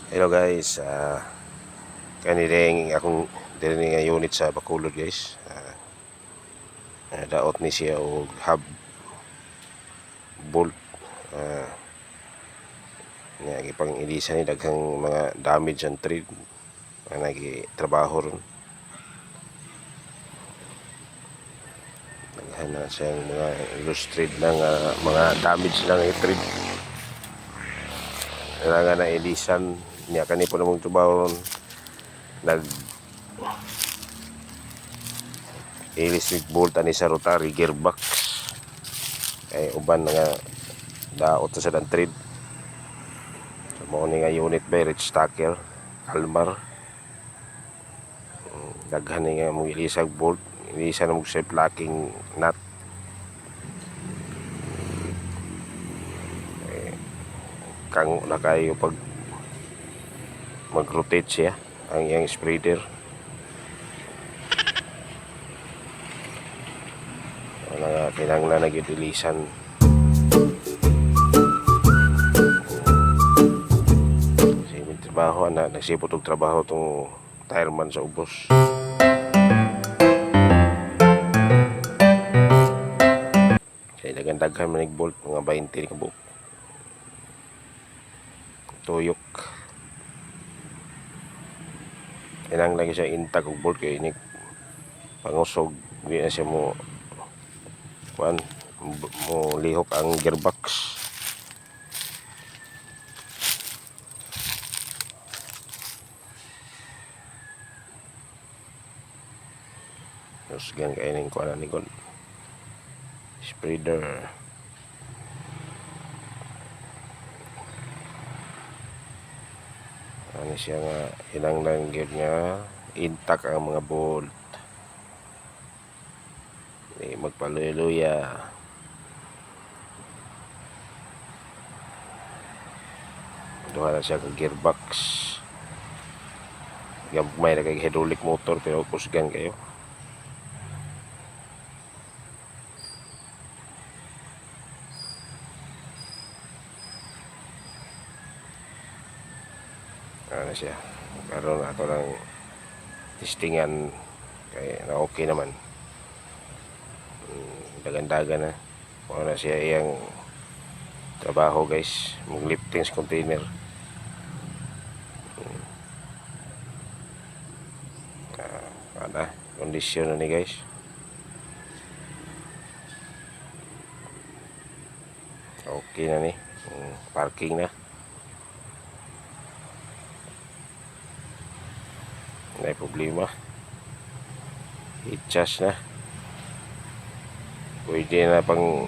Hello guys, kanilang akong dili nga unit sa Bacolod guys. Daot ni siya og hub bolt. Nga gipang ilisa ni daghang mga damage and trade ang nagitrabaho ron. Daghan na siyang mga loose trade ng mga damage lang i-trade. Kailangan na ilisan niya kani po namang trabaho ron. Electric bolt ani sa rotary gearbox kay uban nga daot sa dan trade. So mo ni nga unit by Rich Tucker Almar. Daghan ni nga mo ilisag bolt, ilisa na mo self locking nut. Kang na kayo pag mag-rotate siya ang iyang spreader. Kinanglan na gidilisan. Kasi may trabaho na nagsipot og trabaho tong tireman sa ubos. Kaya daghan man bolt mga 20 ka buok. Tuyok. Kinanglan lagi siya intag og bolt kay ini pangusog di na siya mo lihok ang gearbox. Terus gan kaya ning kuan ni kon spreader. Ano siya nga hinanglang gyud nga intact ang mga bolt. Magpaluya-luya. Duha na siya ka gearbox. Gamay na kay hydraulic motor pero kusgan kayo. Ano siya. Karon ato lang testingan kay na okay naman. Dagan-dagan na. Kung na siya iyang trabaho guys, mag liftings container. Ana kondisyon na ni guys. Okay na ni. Parking na. May problema. I-charge na. Pwede na pang